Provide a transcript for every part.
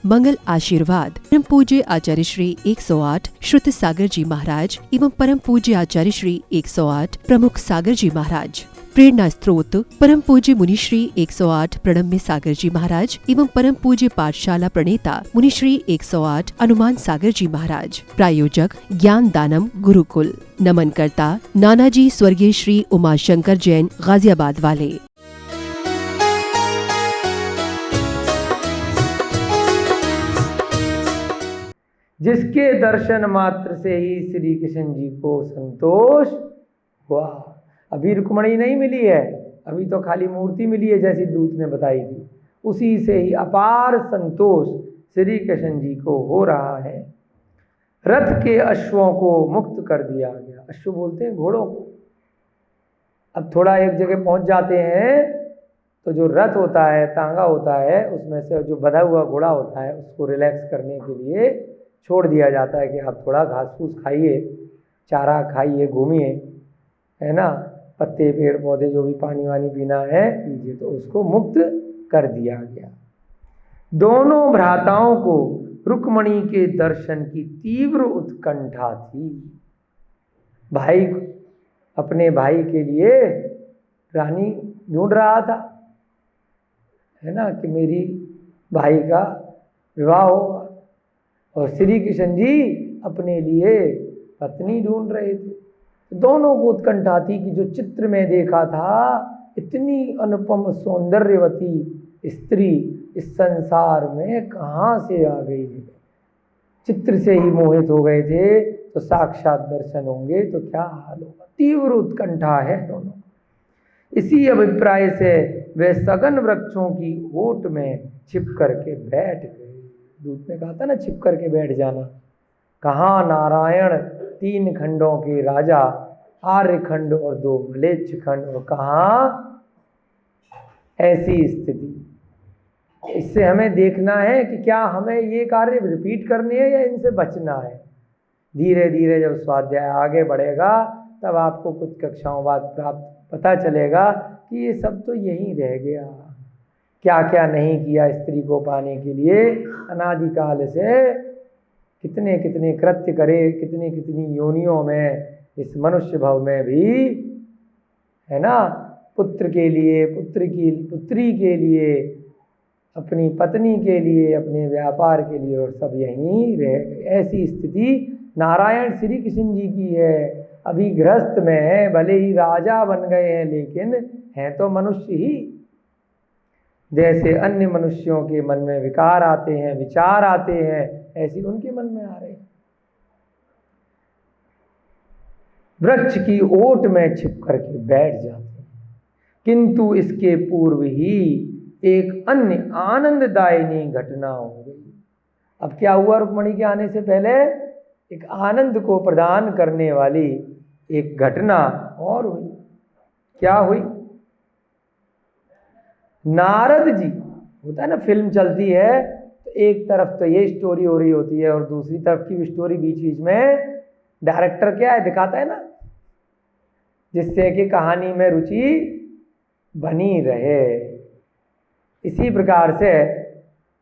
मंगल आशीर्वाद परम पूज्य आचार्य श्री 108 श्रुत सागर जी महाराज एवं परम पूज्य आचार्य श्री 108 प्रमुख सागर जी महाराज। प्रेरणा स्त्रोत परम पूज्य मुनि श्री 108 प्रणम्य सागर जी महाराज एवं परम पूज्य पाठशाला प्रणेता मुनि श्री 108 अनुमान सागर जी महाराज। प्रायोजक ज्ञान दानम गुरुकुल। नमन करता नानाजी स्वर्गीय श्री उमाशंकर जैन गाजियाबाद वाले। जिसके दर्शन मात्र से ही श्री कृष्ण जी को संतोष हुआ। अभी रुक्मणी नहीं मिली है, अभी तो खाली मूर्ति मिली है जैसी दूत ने बताई थी। उसी से ही अपार संतोष श्री कृष्ण जी को हो रहा है। रथ के अश्वों को मुक्त कर दिया गया। अश्व बोलते हैं घोड़ों को। अब थोड़ा एक जगह पहुंच जाते हैं तो जो रथ होता है, तांगा होता है, उसमें से जो बंधा हुआ घोड़ा होता है उसको रिलैक्स करने के लिए छोड़ दिया जाता है कि आप थोड़ा घास फूस खाइए, चारा खाइए, घूमिए, है ना, पत्ते पेड़ पौधे जो भी पानी वानी पीना है पीजिए। तो उसको मुक्त कर दिया गया। दोनों भ्राताओं को रुक्मणी के दर्शन की तीव्र उत्कंठा थी। भाई अपने भाई के लिए रानी ढूंढ रहा था, है ना, कि मेरी भाई का विवाह होगा। और श्री कृष्ण जी अपने लिए पत्नी ढूंढ रहे थे। दोनों को उत्कंठा थी कि जो चित्र में देखा था, इतनी अनुपम सौंदर्यवती स्त्री इस संसार में कहाँ से आ गई है। चित्र से ही मोहित हो गए थे, तो साक्षात दर्शन होंगे तो क्या हाल होगा। तीव्र उत्कंठा है दोनों। इसी अभिप्राय से वे सघन वृक्षों की ओट में छिप करके बैठ गए। दूत ने कहा था ना, छिप करके बैठ जाना। कहाँ नारायण 3 खंडों के राजा, आर्य खंड और 2 मलेच्छ खंड, और कहाँ ऐसी स्थिति। इससे हमें देखना है कि क्या हमें ये कार्य रिपीट करने हैं या इनसे बचना है। धीरे धीरे जब स्वाध्याय आगे बढ़ेगा तब आपको कुछ कक्षाओं बाद पता चलेगा कि ये सब तो यहीं रह गया। क्या क्या नहीं किया स्त्री को पाने के लिए। अनादिकाल से कितने कितने कृत्य करे, कितनी कितनी योनियों में, इस मनुष्य भव में भी, है ना, पुत्र के लिए, पुत्री के लिए, अपनी पत्नी के लिए, अपने व्यापार के लिए, और सब यहीं रह गए। ऐसी स्थिति नारायण श्री कृष्ण जी की है। अभी गृहस्थ में है, भले ही राजा बन गए हैं, लेकिन हैं तो मनुष्य ही। जैसे अन्य मनुष्यों के मन में विकार आते हैं, विचार आते हैं, ऐसे उनके मन में आ रहे हैं। वृक्ष की ओट में छिप करके बैठ जाते हैं। किंतु इसके पूर्व ही एक अन्य आनंददायिनी घटना हो गई। अब क्या हुआ, रुक्मणी के आने से पहले एक आनंद को प्रदान करने वाली एक घटना और हुई। क्या हुई? नारद जी, होता है ना, फिल्म चलती है तो एक तरफ तो ये स्टोरी हो रही होती है और दूसरी तरफ की भी स्टोरी बीच बीच में डायरेक्टर क्या है दिखाता है ना, जिससे कि कहानी में रुचि बनी रहे। इसी प्रकार से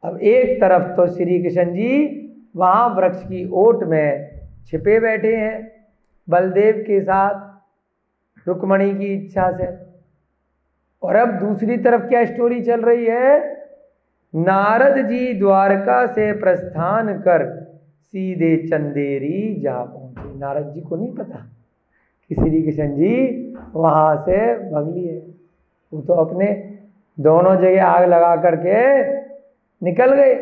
अब एक तरफ तो श्री कृष्ण जी वहाँ वृक्ष की ओट में छिपे बैठे हैं बलदेव के साथ, रुक्मणी की इच्छा से। और अब दूसरी तरफ क्या स्टोरी चल रही है, नारद जी द्वारका से प्रस्थान कर सीधे चंदेरी जा पहुंचे। नारद जी को नहीं पता कि श्री कृष्ण जी वहां से भाग लिए। वो तो अपने दोनों जगह आग लगा करके निकल गए।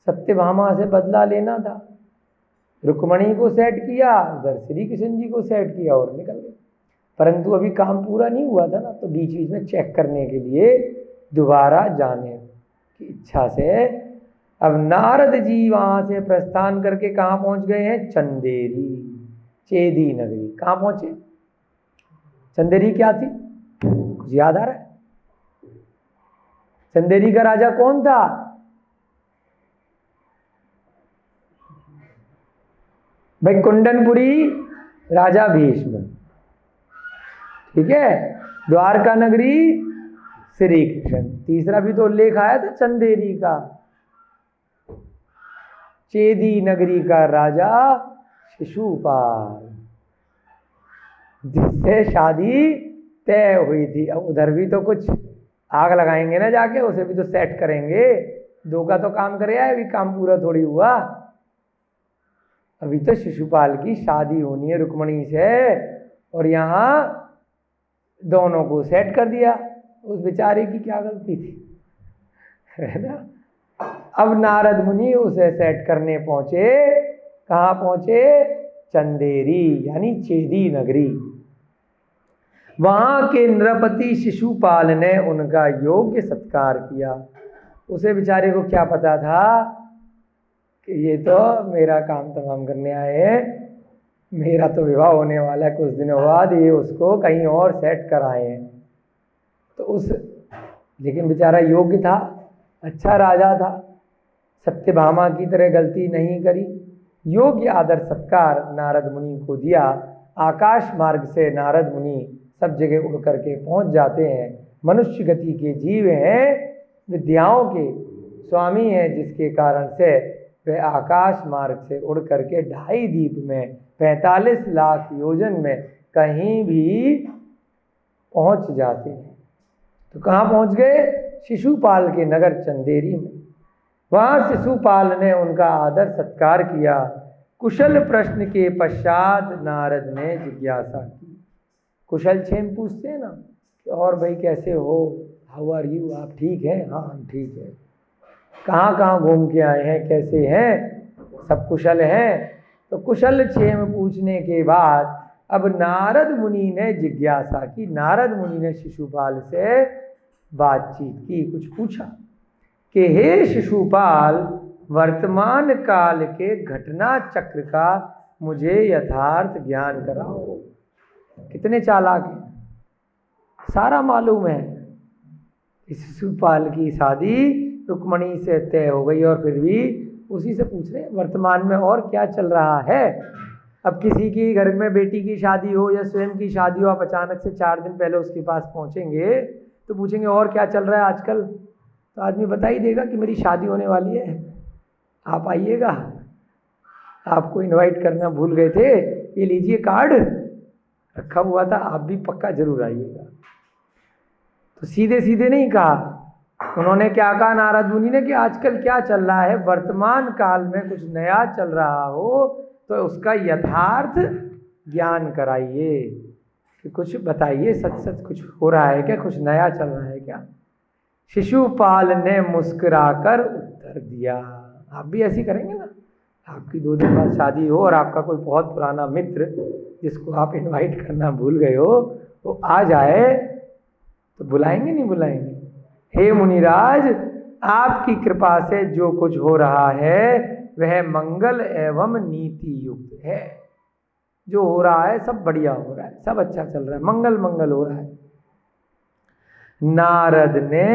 सत्यभामा से बदला लेना था, रुक्मणी को सेट किया, उधर श्री कृष्ण जी को सेट किया और निकल गए। परंतु अभी काम पूरा नहीं हुआ था ना, तो बीच बीच में चेक करने के लिए दोबारा जाने की इच्छा से अब नारद जी वहां से प्रस्थान करके कहाँ पहुंच गए हैं? चंदेरी, चेदी नगरी। कहाँ पहुंचे? चंदेरी क्या थी, कुछ याद आ रहा है? चंदेरी का राजा कौन था? भाई कुंडनपुरी राजा भीष्म, ठीक है। द्वारका नगरी श्री कृष्ण। तीसरा भी तो उल्लेख आया था चंदेरी का, चेदी नगरी का राजा शिशुपाल, जिससे शादी तय हुई थी। अब उधर भी तो कुछ आग लगाएंगे ना, जाके उसे भी तो सेट करेंगे। दो का तो काम करे आए, अभी काम पूरा थोड़ी हुआ। अभी तो शिशुपाल की शादी होनी है रुक्मणी से, और यहाँ दोनों को सेट कर दिया। उस बेचारे की क्या गलती थी, है ना। अब नारद मुनि उसे सेट करने पहुंचे। कहाँ पहुंचे? चंदेरी यानी चेदी नगरी। वहां के नृपति शिशुपाल ने उनका योग्य सत्कार किया। उसे बेचारे को क्या पता था कि ये तो मेरा काम तमाम करने आए हैं, मेरा तो विवाह होने वाला है कुछ दिनों बाद, ये उसको कहीं और सेट कराए हैं। तो लेकिन बेचारा योग्य था, अच्छा राजा था, सत्यभामा की तरह गलती नहीं करी। योग्य आदर सत्कार नारद मुनि को दिया। आकाश मार्ग से नारद मुनि सब जगह उड़ करके पहुंच जाते हैं। मनुष्य गति के जीव हैं, विद्याओं के स्वामी हैं, जिसके कारण से वे आकाश मार्ग से उड़ करके 2.5 दीप में 45 लाख योजन में कहीं भी पहुंच जाते हैं। तो कहाँ पहुंच गए? शिशुपाल के नगर चंदेरी में। वहां शिशुपाल ने उनका आदर सत्कार किया। कुशल प्रश्न के पश्चात नारद ने जिज्ञासा की। कुशल क्षेम पूछते हैं ना कि और भाई कैसे हो, हाउ आर यू, आप ठीक हैं? हाँ हम ठीक है। कहाँ कहाँ घूम के आए हैं, कैसे हैं, सब कुशल हैं? तो कुशल क्षेम पूछने के बाद अब नारद मुनि ने जिज्ञासा की। नारद मुनि ने शिशुपाल से बातचीत की, कुछ पूछा कि हे शिशुपाल, वर्तमान काल के घटना चक्र का मुझे यथार्थ ज्ञान कराओ। कितने चालाक हैं, सारा मालूम है। शिशुपाल की शादी रुक्मणी से तय हो गई और फिर भी उसी से पूछ रहे वर्तमान में और क्या चल रहा है। अब किसी की घर में बेटी की शादी हो या स्वयं की शादी हो, आप अचानक से 4 दिन पहले उसके पास पहुंचेंगे तो पूछेंगे और क्या चल रहा है आजकल, तो आदमी बता ही देगा कि मेरी शादी होने वाली है, आप आइएगा, आपको इनवाइट करना भूल गए थे, ये लीजिए कार्ड रखा हुआ था, आप भी पक्का जरूर आइएगा। तो सीधे सीधे नहीं कहा। उन्होंने क्या कहा नारद मुनि ने कि आजकल क्या चल रहा है, वर्तमान काल में कुछ नया चल रहा हो तो उसका यथार्थ ज्ञान कराइए, कि कुछ बताइए, सच सच कुछ हो रहा है क्या, कुछ नया चल रहा है क्या। शिशुपाल ने मुस्कुराकर उत्तर दिया। आप भी ऐसी करेंगे ना, आपकी 2 दिन बाद शादी हो और आपका कोई बहुत पुराना मित्र जिसको आप इनवाइट करना भूल गए हो वो आ जाए तो बुलाएंगे नहीं बुलाएंगे? हे मुनिराज, आपकी कृपा से जो कुछ हो रहा है वह मंगल एवं नीति युक्त है। जो हो रहा है सब बढ़िया हो रहा है, सब अच्छा चल रहा है, मंगल मंगल हो रहा है। नारद ने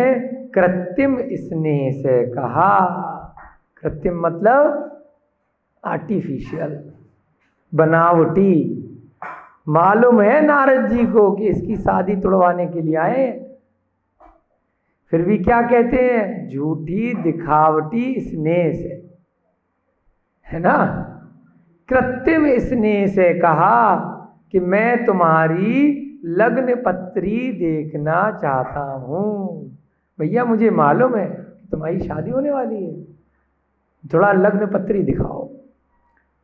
कृत्रिम स्नेह से कहा। कृत्रिम मतलब आर्टिफिशियल, बनावटी। मालूम है नारद जी को कि इसकी शादी तोड़वाने के लिए आए, फिर भी क्या कहते हैं, झूठी दिखावटी स्नेह से, है ना। कृत्रिम स्नेह से कहा कि मैं तुम्हारी लग्न पत्री देखना चाहता हूँ। भैया मुझे मालूम है कि तुम्हारी शादी होने वाली है, थोड़ा लग्न पत्री दिखाओ,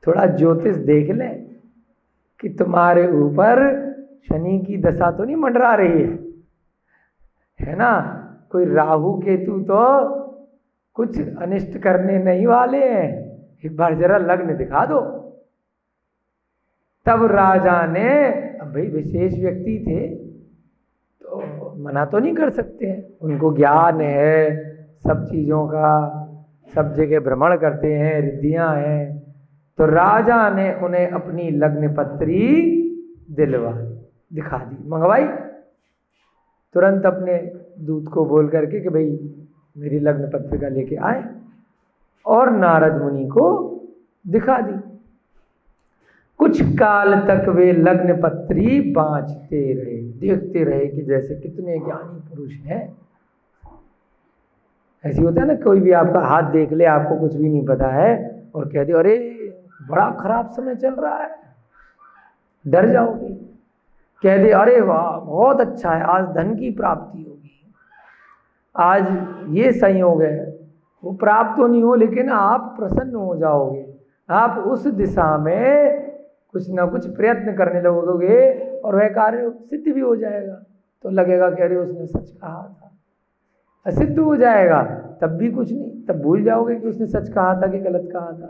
थोड़ा ज्योतिष देख लें कि तुम्हारे ऊपर शनि की दशा तो नहीं मंडरा रही है ना, कोई राहु केतु तो कुछ अनिष्ट करने नहीं वाले हैं, एक बार जरा लग्न दिखा दो। तब राजा ने, अब भाई विशेष व्यक्ति थे तो मना तो नहीं कर सकते हैं, उनको ज्ञान है सब चीज़ों का, सब जगह भ्रमण करते हैं, रिद्धियाँ हैं। तो राजा ने उन्हें अपनी लग्न पत्री दिलवा दी, दिखा दी, मंगवाई। तुरंत अपने दूत को बोल करके कि भाई मेरी लग्न पत्रिका लेके आए, और नारद मुनि को दिखा दी। कुछ काल तक वे लग्न पत्री बाँचते रहे, देखते रहे कि जैसे कितने ज्ञानी पुरुष हैं। ऐसी होता है ना, कोई भी आपका हाथ देख ले, आपको कुछ भी नहीं पता है, और कह दे अरे बड़ा खराब समय चल रहा है, डर जाओगे। कह दे अरे वाह बहुत अच्छा है, आज धन की प्राप्ति होगी, आज ये संयोग है, वो प्राप्त तो नहीं हो लेकिन आप प्रसन्न हो जाओगे, आप उस दिशा में कुछ ना कुछ प्रयत्न करने लगोगे और वह कार्य सिद्ध भी हो जाएगा। तो लगेगा कि अरे उसने सच कहा था, असिद्ध हो जाएगा तब भी कुछ नहीं, तब भूल जाओगे कि उसने सच कहा था कि गलत कहा था।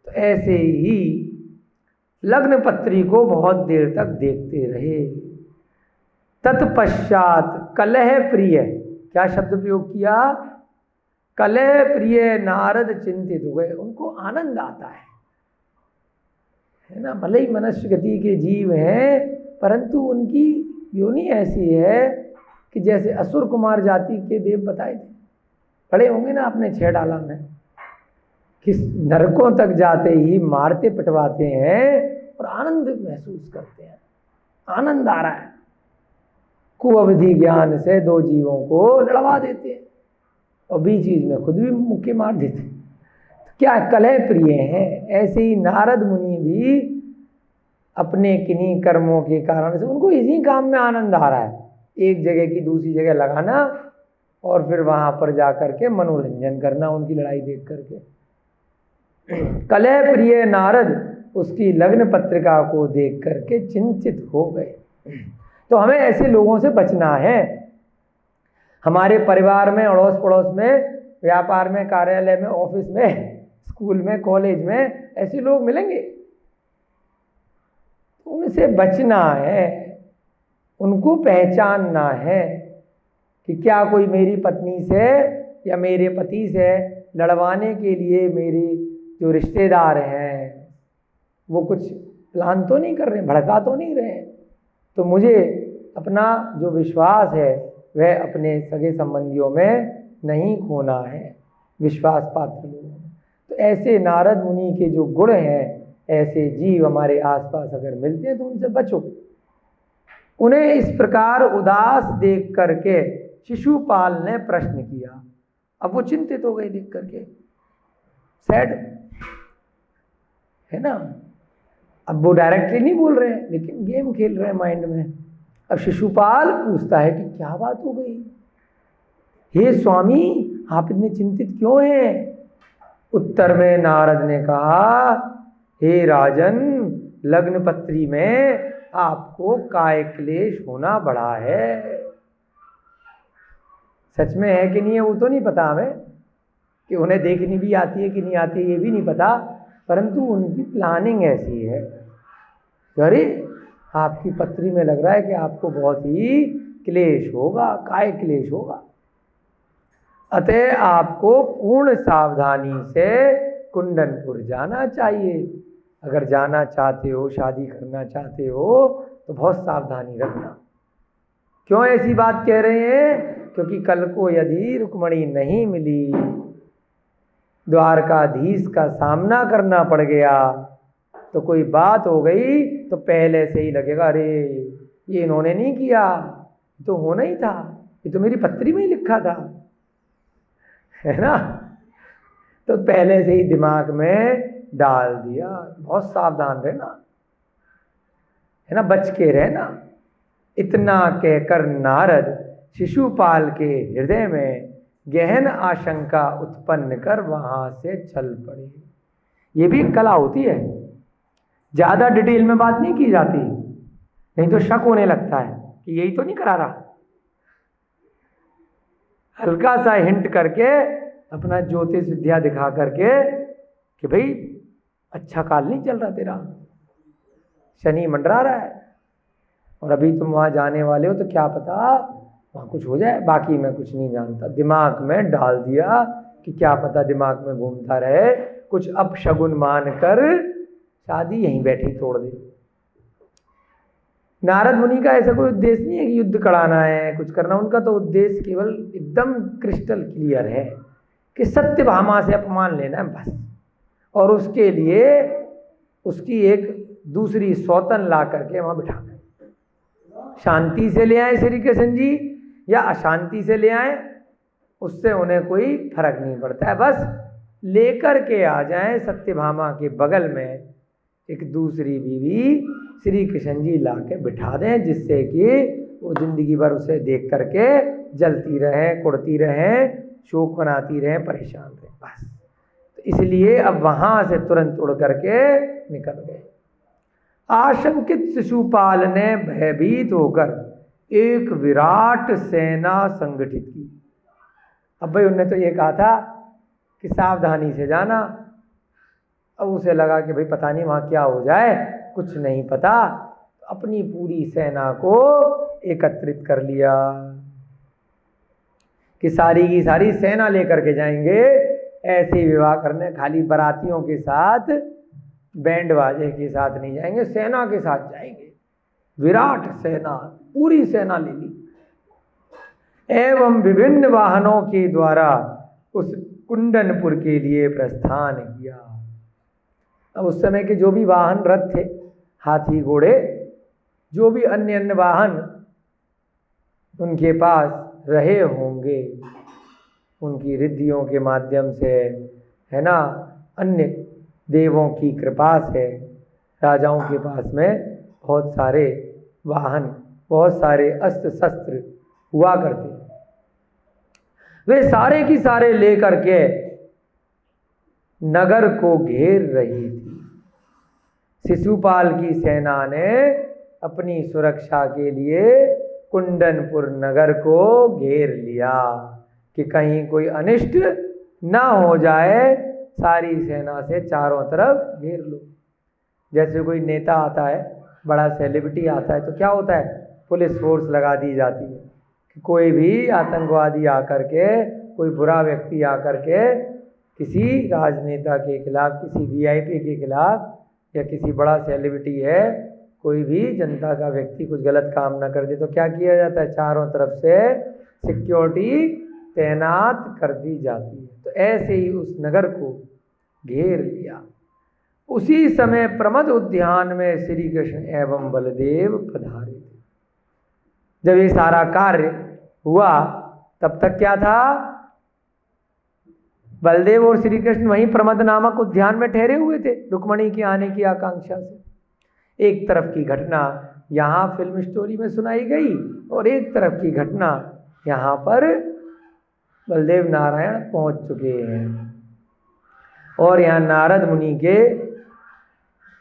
तो ऐसे ही लग्न पत्री को बहुत देर तक देखते रहे। तत्पश्चात कलह प्रिय, क्या शब्द प्रयोग किया, कलह प्रिय नारद चिंतित हो गए, उनको आनंद आता है ना। भले ही मनुष्य गति के जीव हैं परंतु उनकी योनि ऐसी है कि जैसे असुर कुमार जाति के देव बताए थे, पढ़े होंगे ना आपने 6 डाला में, कि नरकों तक जाते ही मारते पिटवाते हैं और आनंद महसूस करते हैं, आनंद आ रहा है, कुअवधि ज्ञान से 2 जीवों को लड़वा देते हैं और बीच बीच में खुद भी मुक्के मार देते हैं। तो क्या कलह प्रिय हैं, ऐसे ही नारद मुनि भी अपने किन्हीं कर्मों के कारण से उनको इसी काम में आनंद आ रहा है, एक जगह की दूसरी जगह लगाना और फिर वहां पर जाकर के मनोरंजन करना उनकी लड़ाई देख करके। कलह प्रिय नारद उसकी लग्न पत्रिका को देख करके चिंतित हो गए। तो हमें ऐसे लोगों से बचना है। हमारे परिवार में, अड़ोस पड़ोस में, व्यापार में, कार्यालय में, ऑफिस में, स्कूल में, कॉलेज में ऐसे लोग मिलेंगे, तो उनसे बचना है, उनको पहचानना है कि क्या कोई मेरी पत्नी से या मेरे पति से लड़वाने के लिए मेरे जो रिश्तेदार हैं वो कुछ प्लान तो नहीं कर रहे, भड़का तो नहीं रहे। तो मुझे अपना जो विश्वास है वह अपने सगे संबंधियों में नहीं खोना है, विश्वास पात्र लोगों में। तो ऐसे नारद मुनि के जो गुण हैं, ऐसे जीव हमारे आसपास अगर मिलते हैं तो उनसे बचो। उन्हें इस प्रकार उदास देख करके शिशुपाल ने प्रश्न किया। अब वो चिंतित हो गए देख करके, सैड है ना। अब वो डायरेक्टली नहीं बोल रहे हैं लेकिन गेम खेल रहे हैं माइंड में। अब शिशुपाल पूछता है कि क्या बात हो गई, हे स्वामी आप इतने चिंतित क्यों हैं। उत्तर में नारद ने कहा, हे राजन लग्न पत्री में आपको काय क्लेश होना बढ़ा है। सच में है कि नहीं है वो तो नहीं पता हमें, कि उन्हें देखनी भी आती है कि नहीं आती है ये भी नहीं पता, परंतु उनकी प्लानिंग ऐसी है। अरे आपकी पत्री में लग रहा है कि आपको बहुत ही क्लेश होगा, काय क्लेश होगा, अतः आपको पूर्ण सावधानी से कुंडनपुर जाना चाहिए। अगर जाना चाहते हो, शादी करना चाहते हो तो बहुत सावधानी रखना। क्यों ऐसी बात कह रहे हैं, क्योंकि कल को यदि रुक्मणी नहीं मिली, द्वारकाधीश का सामना करना पड़ गया तो कोई बात हो गई तो पहले से ही लगेगा अरे ये इन्होंने नहीं किया, तो होना ही था, ये तो मेरी पत्री में ही लिखा था, है ना। तो पहले से ही दिमाग में डाल दिया। बहुत सावधान रहना, है ना, बच के रहना। इतना कहकर नारद शिशुपाल के हृदय में गहन आशंका उत्पन्न कर वहां से चल पड़े। ये भी एक कला होती है, ज्यादा डिटेल में बात नहीं की जाती, नहीं तो शक होने लगता है कि यही तो नहीं करा रहा। हल्का सा हिंट करके अपना ज्योतिष विद्या दिखा करके कि भाई अच्छा काल नहीं चल रहा तेरा, शनि मंडरा रहा है और अभी तुम वहां जाने वाले हो, तो क्या पता वहां कुछ हो जाए, बाकी मैं कुछ नहीं जानता। दिमाग में डाल दिया कि क्या पता दिमाग में घूमता रहे, कुछ अपशगुन मानकर शादी यहीं बैठी तोड़ दे। नारद मुनि का ऐसा कोई उद्देश्य नहीं है कि युद्ध कराना है, कुछ करना। उनका तो उद्देश्य केवल एकदम क्रिस्टल क्लियर है कि सत्यभामा से अपमान लेना है बस, और उसके लिए उसकी एक दूसरी सौतन ला करके वहां बिठाना है। शांति से ले आए श्री कृष्ण जी या अशांति से ले आए, उससे उन्हें कोई फर्क नहीं पड़ता है। बस लेकर के आ जाएं सत्यभामा के बगल में एक दूसरी बीवी श्री कृष्ण जी ला के बिठा दें, जिससे कि वो जिंदगी भर उसे देख करके जलती रहें, कुड़ती रहें, शोक मनाती रहें, परेशान रहें, बस। तो इसलिए अब वहां से तुरंत उड़ करके निकल गए। आशंकित शिशुपाल ने भयभीत होकर एक विराट सेना संगठित की। अब भाई उन्होंने तो ये कहा था कि सावधानी से जाना। अब उसे लगा कि भाई पता नहीं वहाँ क्या हो जाए, कुछ नहीं पता। अपनी पूरी सेना को एकत्रित कर लिया कि सारी की सारी सेना लेकर के जाएंगे, ऐसे ही विवाह करने, खाली बारातियों के साथ बैंड बाजे के साथ नहीं जाएंगे, सेना के साथ जाएंगे। विराट सेना, पूरी सेना ले ली एवं विभिन्न वाहनों के द्वारा उस कुंडनपुर के लिए प्रस्थान किया। अब उस समय के जो भी वाहन, रथ थे, हाथी, घोड़े, जो भी अन्य अन्य वाहन उनके पास रहे होंगे, उनकी रिद्धियों के माध्यम से, है ना, अन्य देवों की कृपा से राजाओं के पास में बहुत सारे वाहन, बहुत सारे अस्त्र शस्त्र हुआ करते। वे सारे की सारे लेकर के नगर को घेर रही थी। शिशुपाल की सेना ने अपनी सुरक्षा के लिए कुंडनपुर नगर को घेर लिया कि कहीं कोई अनिष्ट ना हो जाए। सारी सेना से चारों तरफ घेर लो। जैसे कोई नेता आता है, बड़ा सेलिब्रिटी आता है, तो क्या होता है, पुलिस फोर्स लगा दी जाती है कि कोई भी आतंकवादी आकर के, कोई बुरा व्यक्ति आकर के किसी राजनेता के खिलाफ, किसी वीआईपी के खिलाफ, या किसी बड़ा सेलिब्रिटी है, कोई भी जनता का व्यक्ति कुछ गलत काम ना कर दे, तो क्या किया जाता है, चारों तरफ से सिक्योरिटी तैनात कर दी जाती है। तो ऐसे ही उस नगर को घेर लिया। उसी समय प्रमद उद्यान में श्री कृष्ण एवं बलदेव पधारे थे। जब ये सारा कार्य हुआ तब तक क्या था, बलदेव और श्री कृष्ण वहीं प्रमद नामक उद्यान में ठहरे हुए थे, रुक्मणी के आने की आकांक्षा से। एक तरफ की घटना यहाँ फिल्म स्टोरी में सुनाई गई और एक तरफ की घटना यहाँ पर बलदेव नारायण पहुँच चुके हैं। और यहाँ नारद मुनि के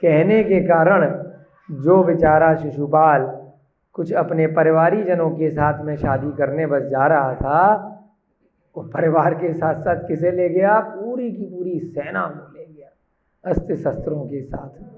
कहने के कारण जो बेचारा शिशुपाल कुछ अपने परिवारी जनों के साथ में शादी करने बस जा रहा था, वो परिवार के साथ साथ किसे ले गया, पूरी की पूरी सेना को ले गया, अस्त्र शस्त्रों के साथ में।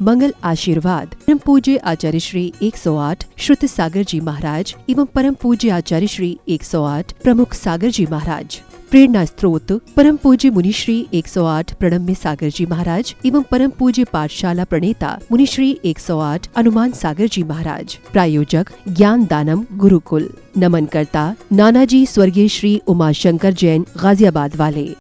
मंगल आशीर्वाद परम पूज्य आचार्य श्री 108 श्रुत सागर जी महाराज एवं परम पूज्य आचार्य श्री 108 प्रमुख सागर जी महाराज। प्रेरणा स्त्रोत परम पूज्य मुनि श्री 108 प्रणम्य सागर जी महाराज एवं परम पूज्य पाठशाला प्रणेता मुनि श्री 108 अनुमान सागर जी महाराज। प्रायोजक ज्ञान दानम गुरुकुल। नमन करता नानाजी स्वर्गीय श्री उमाशंकर जैन गाजियाबाद वाले।